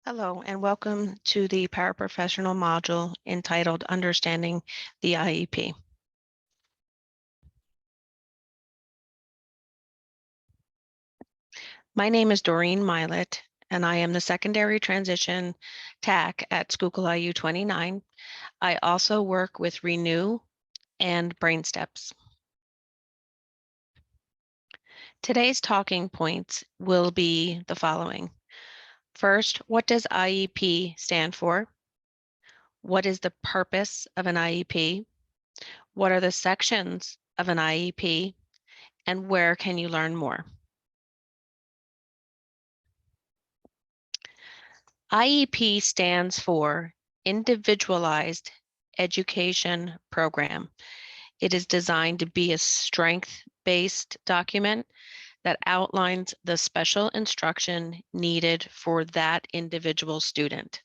Hello, and welcome to the paraprofessional module entitled Understanding the IEP. My name is Doreen Milet, and I am the secondary transition TAC at Schuylkill IU 29. I also work with Renew and Brain Steps. Today's talking points will be the following. First, what does IEP stand for? What is the purpose of an IEP? What are the sections of an IEP? And where can you learn more? IEP stands for Individualized Education Program. It is designed to be a strength-based document that outlines the special instruction needed for that individual student.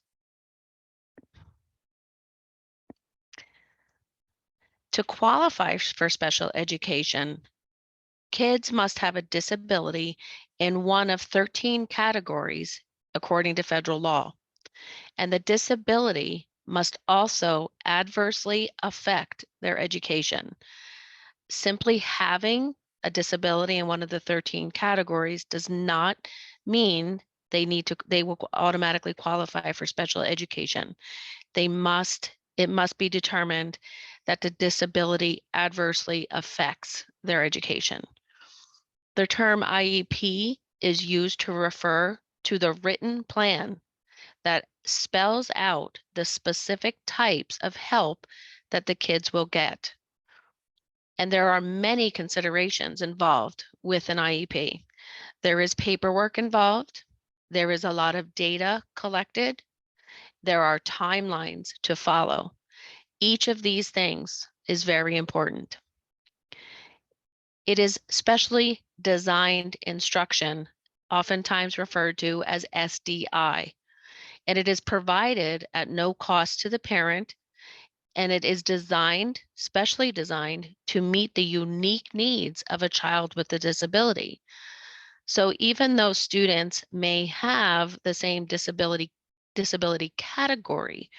To qualify for special education, kids must have a disability in one of 13 categories according to federal law, and the disability must also adversely affect their education. Simply having a disability in one of the 13 categories does not mean they will automatically qualify for special education. It must be determined that the disability adversely affects their education. The term IEP is used to refer to the written plan that spells out the specific types of help that the kids will get. And there are many considerations involved with an IEP. There is paperwork involved. There is a lot of data collected. There are timelines to follow. Each of these things is very important. It is specially designed instruction, oftentimes referred to as SDI, and it is provided at no cost to the parent, and it is specially designed to meet the unique needs of a child with a disability. So even though students may have the same disability category,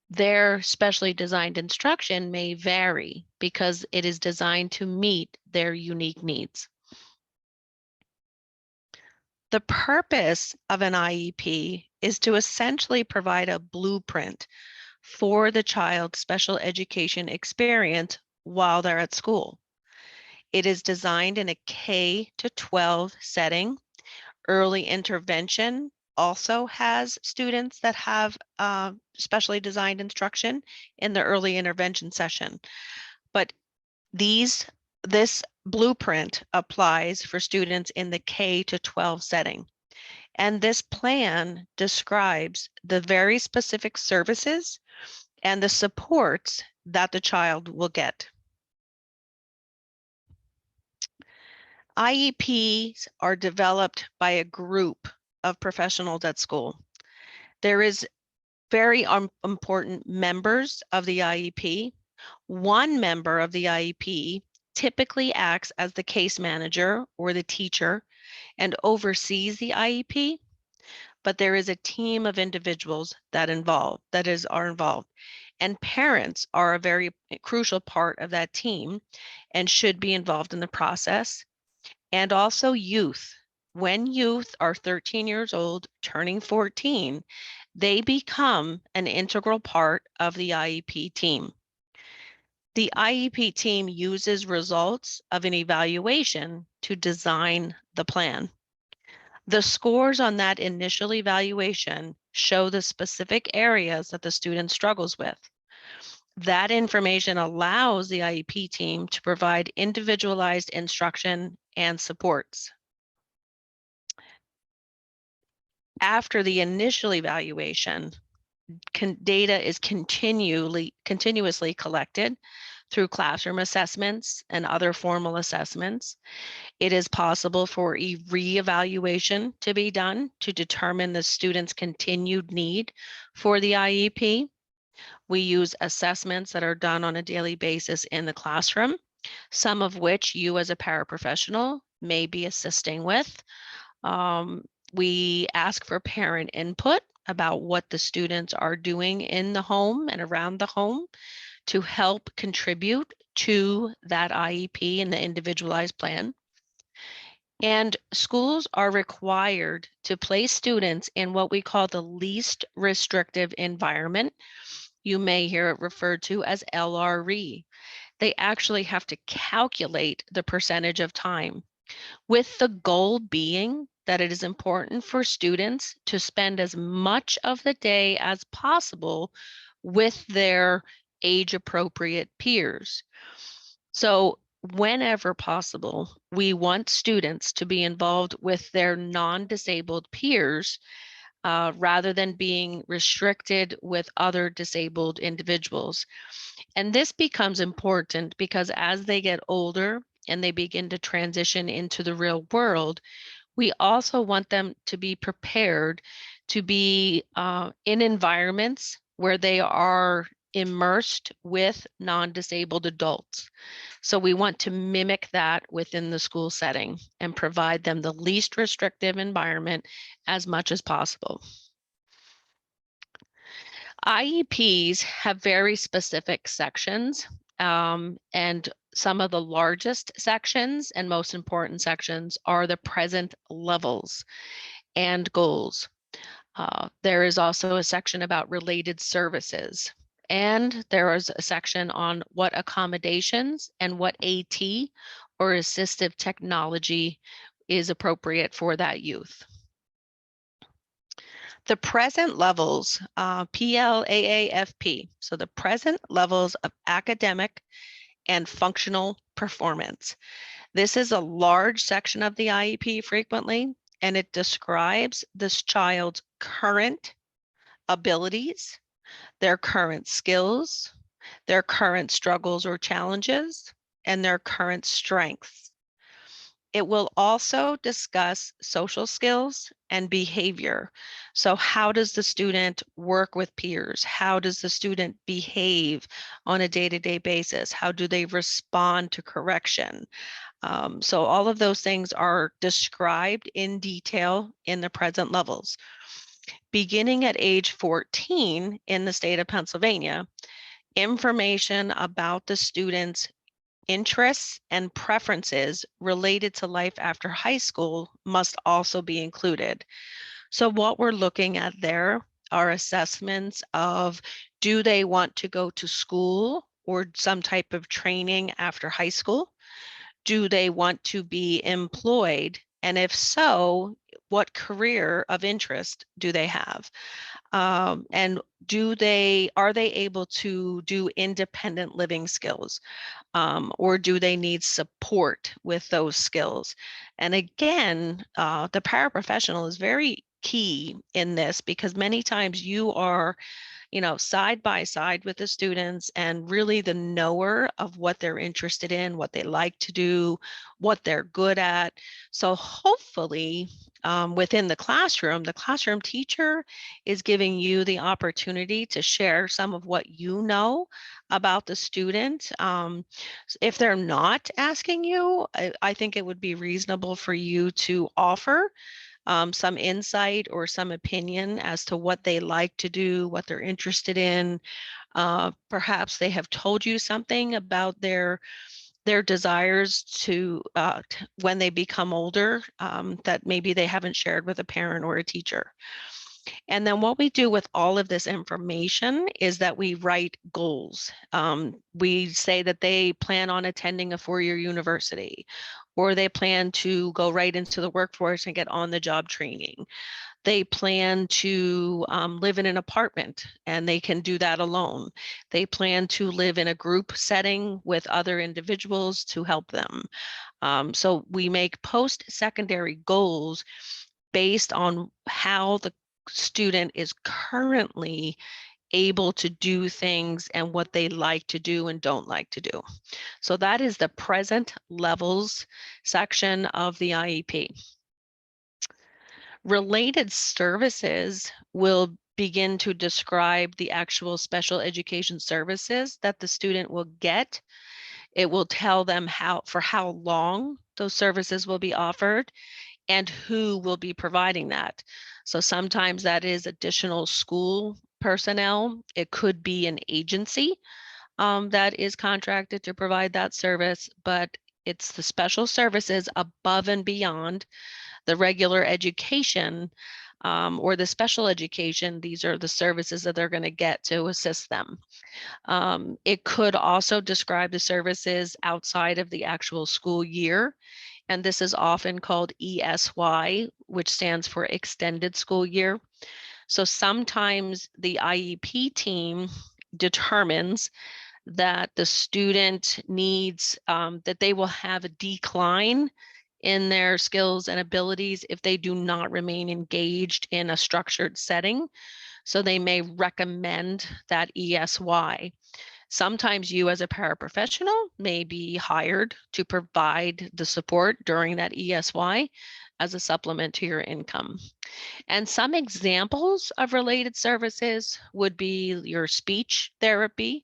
their specially designed instruction may vary because it is designed to meet their unique needs. The purpose of an IEP is to essentially provide a blueprint for the child's special education experience while they're at school. It is designed in a K to 12 setting. Early intervention also has students that have specially designed instruction in the early intervention session. But this blueprint applies for students in the K to 12 setting. And this plan describes the very specific services and the supports that the child will get. IEPs are developed by a group of professionals at school. There is very important members of the IEP. One member of the IEP typically acts as the case manager or the teacher and oversees the IEP, but there is a team of individuals that are involved. And parents are a very crucial part of that team and should be involved in the process. And also youth. When youth are 13 years old, turning 14, they become an integral part of the IEP team. The IEP team uses results of an evaluation to design the plan. The scores on that initial evaluation show the specific areas that the student struggles with. That information allows the IEP team to provide individualized instruction and supports. After the initial evaluation, data is continuously collected through classroom assessments and other formal assessments. It is possible for a reevaluation to be done to determine the student's continued need for the IEP. We use assessments that are done on a daily basis in the classroom, some of which you as a paraprofessional may be assisting with. We ask for parent input about what the students are doing in the home and around the home to help contribute to that IEP and the individualized plan. And schools are required to place students in what we call the least restrictive environment. You may hear it referred to as LRE. They actually have to calculate the percentage of time, with the goal being that it is important for students to spend as much of the day as possible with their age appropriate peers. So, whenever possible, we want students to be involved with their non disabled peers rather than being restricted with other disabled individuals. And this becomes important because as they get older and they begin to transition into the real world, we also want them to be prepared to be in environments where they are immersed with non disabled adults. So we want to mimic that within the school setting and provide them the least restrictive environment as much as possible. IEPs have very specific sections, and some of the largest sections and most important sections are the present levels and goals. There is also a section about related services, and there is a section on what accommodations and what AT or assistive technology is appropriate for that youth. The present levels, PLAAFP, so the present levels of academic and functional performance. This is a large section of the IEP frequently, and it describes this child's current abilities, their current skills, their current struggles or challenges, and their current strengths. It will also discuss social skills and behavior. So, how does the student work with peers? How does the student behave on a day to day basis? How do they respond to correction? So, all of those things are described in detail in the present levels. Beginning at age 14 in the state of Pennsylvania, information about the student's interests and preferences related to life after high school must also be included. So, what we're looking at there are assessments of, do they want to go to school or some type of training after high school? Do they want to be employed? And if so, what career of interest do they have? And are they able to do independent living skills? Or do they need support with those skills? And again, the paraprofessional is very key in this because many times you are, side by side with the students and really the knower of what they're interested in, what they like to do, what they're good at. So hopefully, within the classroom teacher is giving you the opportunity to share some of what you know about the student. If they're not asking you, I think it would be reasonable for you to offer some insight or some opinion as to what they like to do, what they're interested in. Perhaps they have told you something about their desires to when they become older that maybe they haven't shared with a parent or a teacher. And then what we do with all of this information is that we write goals. We say that they plan on attending a four-year university, or they plan to go right into the workforce and get on the job training. They plan to live in an apartment and they can do that alone. They plan to live in a group setting with other individuals to help them. So we make post-secondary goals based on how the student is currently able to do things and what they like to do and don't like to do. So that is the present levels section of the IEP. Related services will begin to describe the actual special education services that the student will get. It will tell them for how long those services will be offered. and who will be providing that. So sometimes that is additional school personnel. It could be an agency that is contracted to provide that service, but it's the special services above and beyond the regular education or the special education. These are the services that they're going to get to assist them. It could also describe the services outside of the actual school year. And this is often called ESY, which stands for Extended School Year. So sometimes the IEP team determines that the student needs, that they will have a decline in their skills and abilities if they do not remain engaged in a structured setting. So they may recommend that ESY. Sometimes you as a paraprofessional may be hired to provide the support during that ESY as a supplement to your income. And some examples of related services would be your speech therapy,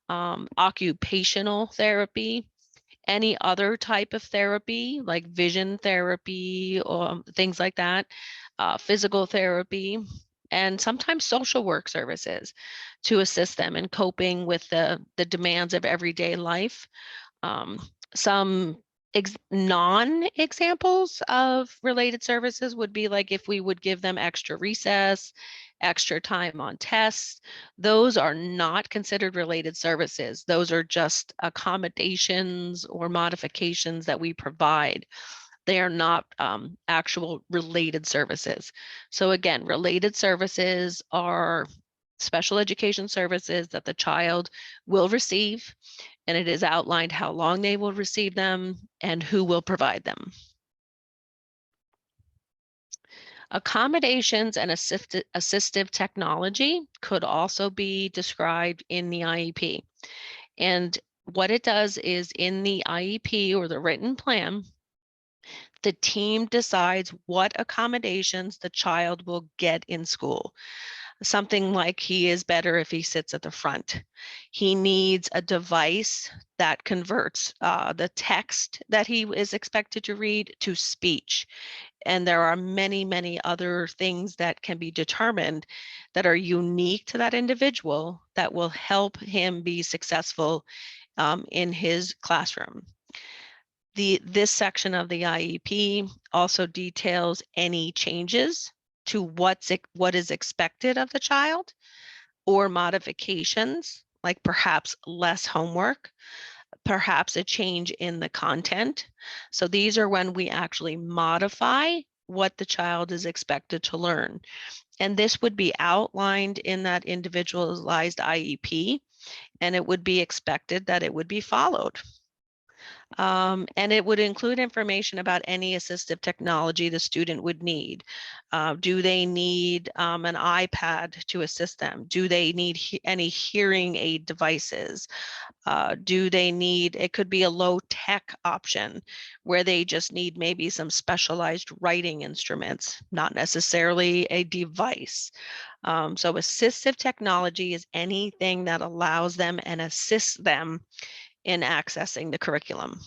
occupational therapy, any other type of therapy like vision therapy or things like that, physical therapy, and sometimes social work services to assist them in coping with the demands of everyday life. um, some non-examples of related services would be like if we would give them extra recess, extra time on tests. Those are not considered related services. Those are just accommodations or modifications that we provide. They are not actual related services. So again, related services are special education services that the child will receive, and it is outlined how long they will receive them and who will provide them. Accommodations and assistive technology could also be described in the IEP. And what it does is in the IEP or the written plan, the team decides what accommodations the child will get in school. Something like he is better if he sits at the front. He needs a device that converts the text that he is expected to read to speech. And there are many, many other things that can be determined that are unique to that individual that will help him be successful in his classroom. This section of the IEP also details any changes to what is expected of the child or modifications, like perhaps less homework, perhaps a change in the content. So these are when we actually modify what the child is expected to learn. And this would be outlined in that individualized IEP, and it would be expected that it would be followed. And it would include information about any assistive technology the student would need. Do they need an iPad to assist them? Do they need any hearing aid devices? Do they need, it could be a low tech option where they just need maybe some specialized writing instruments, not necessarily a device. So assistive technology is anything that allows them and assists them in accessing the curriculum.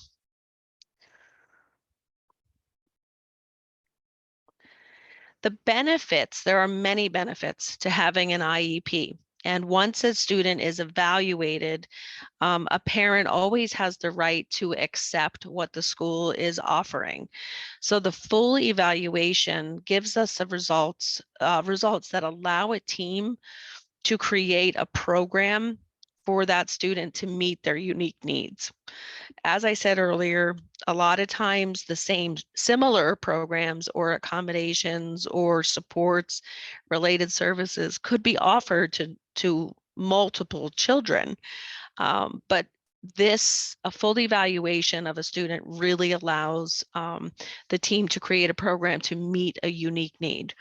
The benefits, there are many benefits to having an IEP. And once a student is evaluated, a parent always has the right to accept what the school is offering. So the full evaluation gives us the results that allow a team to create a program for that student to meet their unique needs. As I said earlier, a lot of times the same similar programs or accommodations or supports, related services could be offered to multiple children. But a full evaluation of a student really allows the team to create a program to meet a unique need.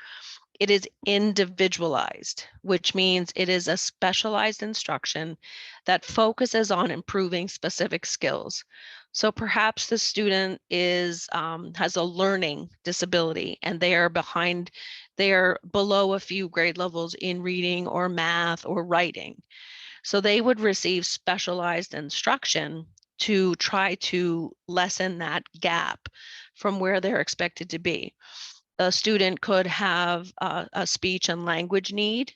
It is individualized, which means it is a specialized instruction that focuses on improving specific skills. So perhaps the student has a learning disability and they are below a few grade levels in reading or math or writing. So they would receive specialized instruction to try to lessen that gap from where they're expected to be. A student could have a speech and language need.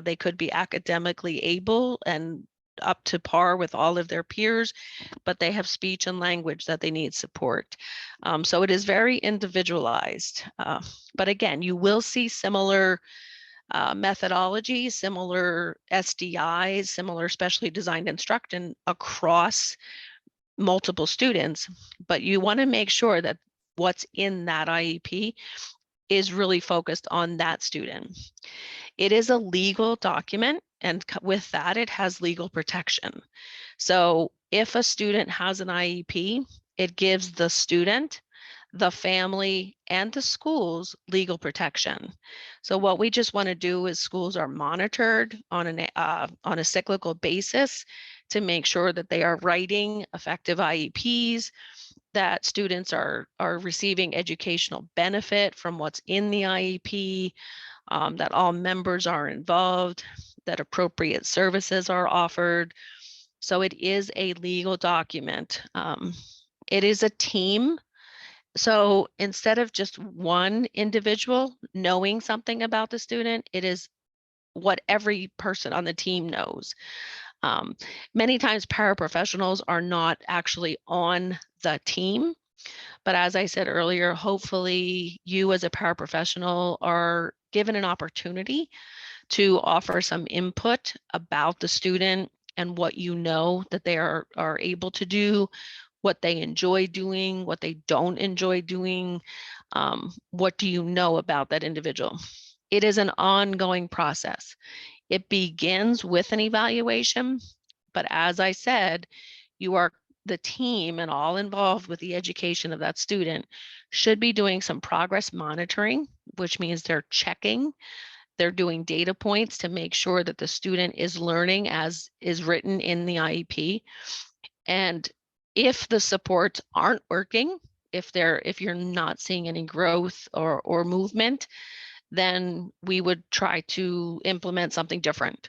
They could be academically able and up to par with all of their peers, but they have speech and language that they need support. So it is very individualized. But again, you will see similar methodologies, similar SDIs, similar specially designed instruction across multiple students, but you want to make sure that what's in that IEP is really focused on that student. It is a legal document, and with that, it has legal protection. So if a student has an IEP, it gives the student, the family, and the schools legal protection. So what we just want to do is schools are monitored on a cyclical basis to make sure that they are writing effective IEPs, that students are receiving educational benefit from what's in the IEP, that all members are involved, that appropriate services are offered. So it is a legal document. It is a team. So instead of just one individual knowing something about the student, it is what every person on the team knows. Um, Many times paraprofessionals are not actually on the team. But as I said earlier, hopefully you as a paraprofessional are given an opportunity to offer some input about the student and what you know that they are able to do, what they enjoy doing, what they don't enjoy doing, what do you know about that individual. It is an ongoing process. It begins with an evaluation, but as I said, you are the team and all involved with the education of that student should be doing some progress monitoring, which means they're checking, they're doing data points to make sure that the student is learning as is written in the IEP. And if the supports aren't working, if you're not seeing any growth or movement, then we would try to implement something different.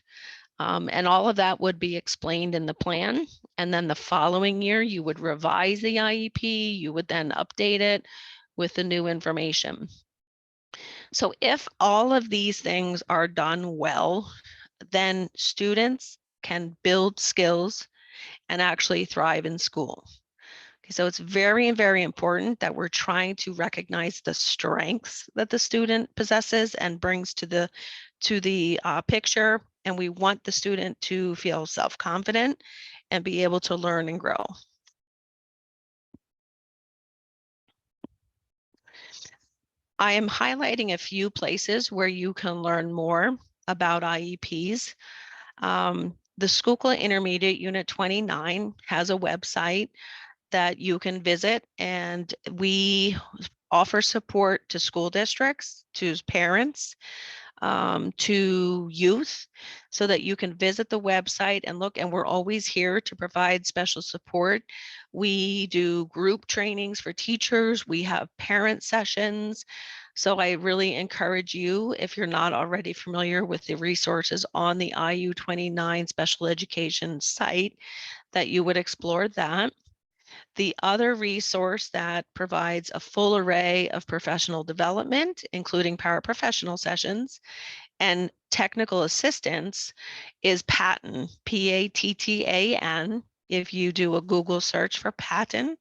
And all of that would be explained in the plan. And then the following year, you would revise the IEP, you would then update it with the new information. So if all of these things are done well, then students can build skills and actually thrive in school. Okay, so it's very, very important that we're trying to recognize the strengths that the student possesses and brings to the picture, and we want the student to feel self-confident and be able to learn and grow. I am highlighting a few places where you can learn more about IEPs. The Schuylkill Intermediate Unit 29 has a website that you can visit, and we offer support to school districts, to parents, to youth, so that you can visit the website and look, and we're always here to provide special support. We do group trainings for teachers, we have parent sessions. So I really encourage you, if you're not already familiar with the resources on the IU29 special education site, that you would explore that. The other resource that provides a full array of professional development, including paraprofessional sessions and technical assistance, is Patten, Pattan. If you do a Google search for Patten,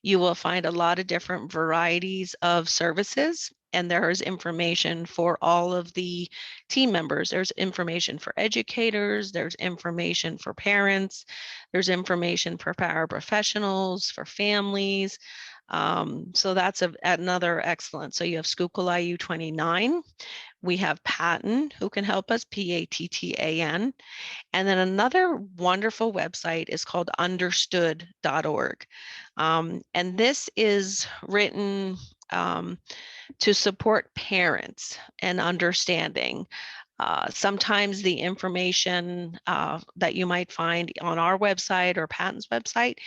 you will find a lot of different varieties of services, and there is information for all of the team members. There's information for educators, there's information for parents, there's information for paraprofessionals, for families. So that's another excellent. So you have Schuylkill IU29. We have Patten, who can help us, Pattan. And then another wonderful website is called understood.org. And this is written to support parents and understanding. Sometimes the information that you might find on our website or Patten's website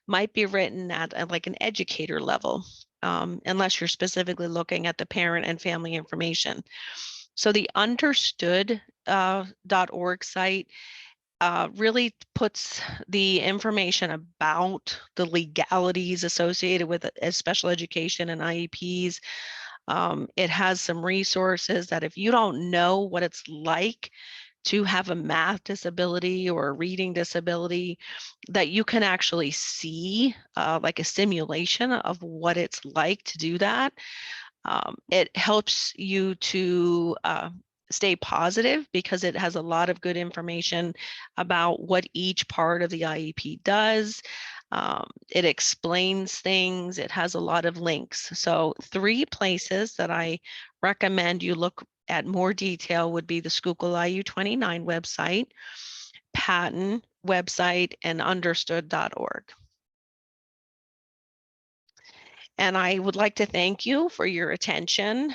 might be written at like an educator level, unless you're specifically looking at the parent and family information. So the understood.org site really puts the information about the legalities associated with special education and IEPs. It has some resources that if you don't know what it's like to have a math disability or a reading disability, that you can actually see like a simulation of what it's like to do that. It helps you to stay positive because it has a lot of good information about what each part of the IEP does. It explains things. It has a lot of links. So 3 places that I recommend you look at more detail would be the Schuylkill IU29 website, Patton website, and understood.org. And I would like to thank you for your attention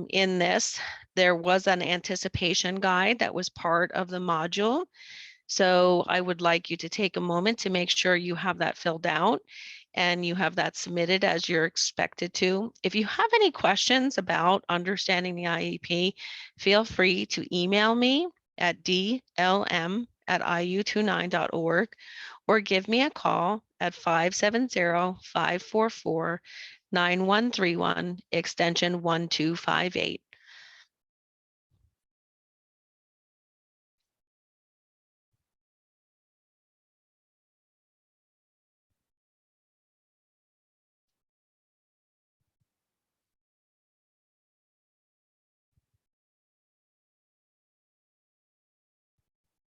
in this. There was an anticipation guide that was part of the module. So I would like you to take a moment to make sure you have that filled out and you have that submitted as you're expected to. If you have any questions about understanding the IEP, feel free to email me at dlm@iu29.org or give me a call at 570-544-9131, extension 1258.